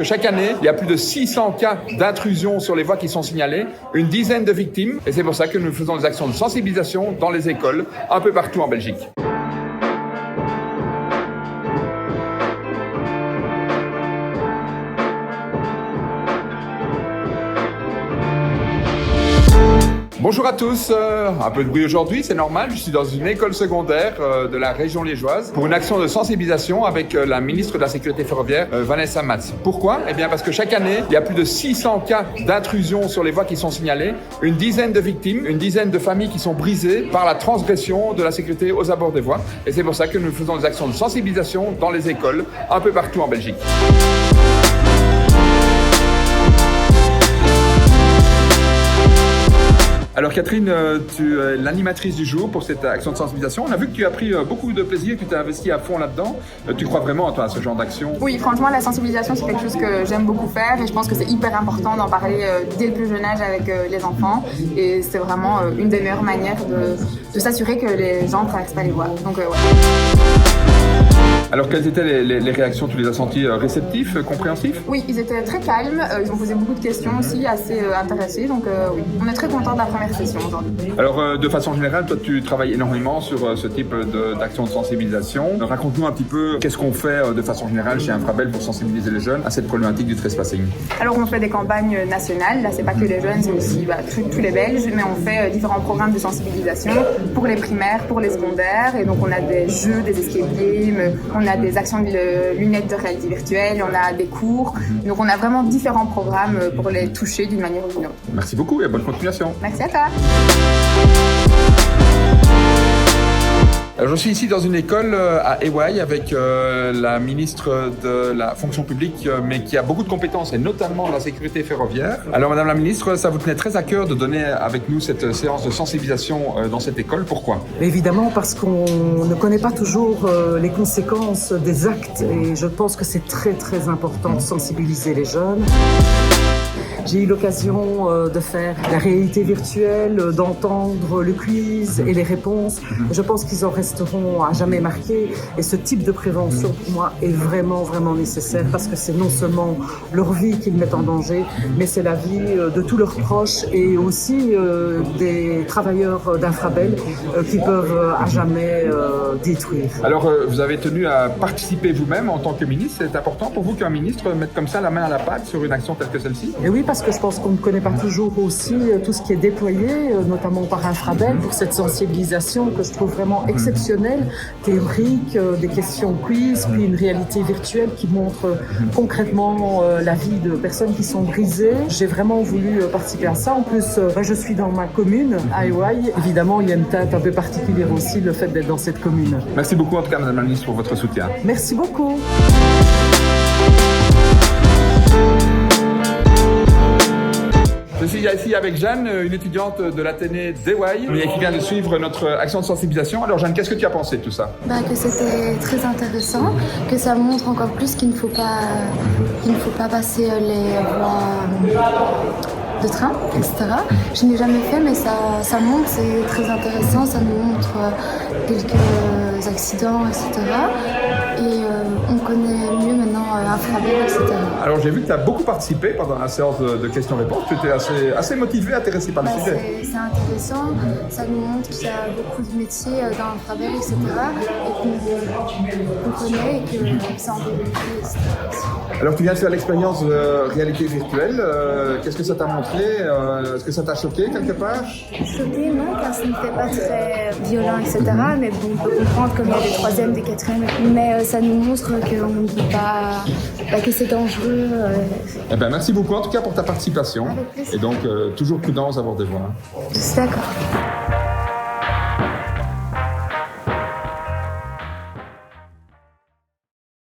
Chaque année, il y a plus de 600 cas d'intrusion sur les voies qui sont signalés, une dizaine de victimes, et c'est pour ça que nous faisons des actions de sensibilisation dans les écoles, un peu partout en Belgique. Bonjour à tous, un peu de bruit aujourd'hui, c'est normal, je suis dans une école secondaire de la région liégeoise pour une action de sensibilisation avec la ministre de la Sécurité ferroviaire, Vanessa Matz. Pourquoi? Eh bien parce que chaque année, il y a plus de 600 cas d'intrusion sur les voies qui sont signalés, une dizaine de victimes, une dizaine de familles qui sont brisées par la transgression de la sécurité aux abords des voies. Et c'est pour ça que nous faisons des actions de sensibilisation dans les écoles, un peu partout en Belgique. Alors Catherine, tu es l'animatrice du jour pour cette action de sensibilisation. On a vu que tu as pris beaucoup de plaisir, que tu t'es investi à fond là-dedans. Tu crois vraiment toi, à ce genre d'action? Oui, franchement, la sensibilisation, c'est quelque chose que j'aime beaucoup faire et je pense que c'est hyper important d'en parler dès le plus jeune âge avec les enfants. Et c'est vraiment une des meilleures manières de s'assurer que les gens ne traversent pas les voies. Donc, ouais. Alors, quelles étaient les réactions? Tu les as sentis réceptifs, compréhensifs? Oui, ils étaient très calmes. Ils ont posé beaucoup de questions aussi, assez intéressés. Donc, oui, on est très contents de la première session aujourd'hui. Alors, de façon générale, toi, tu travailles énormément sur ce type d'action de sensibilisation. Raconte-nous un petit peu qu'est-ce qu'on fait de façon générale chez Infrabel pour sensibiliser les jeunes à cette problématique du trespassing. Alors, on fait des campagnes nationales. Là, c'est pas que les jeunes, c'est aussi tous les Belges. Mais on fait différents programmes de sensibilisation pour les primaires, pour les secondaires. Et donc, on a des jeux, des escape games. On a des actions de lunettes de réalité virtuelle, on a des cours. Donc on a vraiment différents programmes pour les toucher d'une manière ou d'une autre. Merci beaucoup et bonne continuation. Merci à toi. Alors, je suis ici dans une école à Ewaï avec la ministre de la fonction publique, mais qui a beaucoup de compétences, et notamment la sécurité ferroviaire. Alors, Madame la ministre, ça vous tenait très à cœur de donner avec nous cette séance de sensibilisation dans cette école. Pourquoi? Évidemment, parce qu'on ne connaît pas toujours les conséquences des actes, et je pense que c'est très très important de sensibiliser les jeunes. J'ai eu l'occasion de faire la réalité virtuelle, d'entendre le quiz et les réponses. Je pense qu'ils en resteront à jamais marqués. Et ce type de prévention, pour moi, est vraiment, vraiment nécessaire parce que c'est non seulement leur vie qu'ils mettent en danger, mais c'est la vie de tous leurs proches et aussi des travailleurs d'Infrabel qui peuvent à jamais détruire. Alors, vous avez tenu à participer vous-même en tant que ministre. C'est important pour vous qu'un ministre mette comme ça la main à la pâte sur une action telle que celle-ci? Et oui, parce que je pense qu'on ne connaît pas toujours aussi tout ce qui est déployé, notamment par Infrabel, pour cette sensibilisation que je trouve vraiment exceptionnelle, théorique, des questions quiz, puis une réalité virtuelle qui montre concrètement la vie de personnes qui sont brisées. J'ai vraiment voulu participer à ça. En plus, je suis dans ma commune, à Ewaï. Évidemment, il y a une teinte un peu particulière aussi, le fait d'être dans cette commune. Merci beaucoup en tout cas, Madame la ministre, pour votre soutien. Merci beaucoup. Je suis ici avec Jeanne, une étudiante de l'Athénée d'Ewaï, qui vient de suivre notre action de sensibilisation. Alors Jeanne, qu'est-ce que tu as pensé de tout ça? Que c'était très intéressant, que ça montre encore plus qu'il ne faut pas passer les voies de train, etc. Je n'ai jamais fait, mais ça montre, c'est très intéressant, ça nous montre quelques accidents, etc. Et on connaît mieux maintenant Infrabel, etc. Alors j'ai vu que tu as beaucoup participé pendant la séance de questions-réponses. Tu étais assez motivé, intéressé par le sujet. C'est intéressant, ça nous montre qu'il y a beaucoup de métiers dans Infrabel, etc. Et qu'on connaît et que c'est en développé, etc. Alors tu viens de faire l'expérience de réalité virtuelle. Qu'est-ce que ça t'a montré? Est-ce que ça t'a choqué quelque part? Choqué, non, car ce n'était pas très violent, etc. Mais bon, on peut comprendre comme il y a des troisièmes, des quatrièmes. Mais ça nous montre qu'on ne peut pas, que c'est dangereux. Eh ben, merci beaucoup en tout cas pour ta participation. Et donc, toujours prudence à bord des voies. D'accord.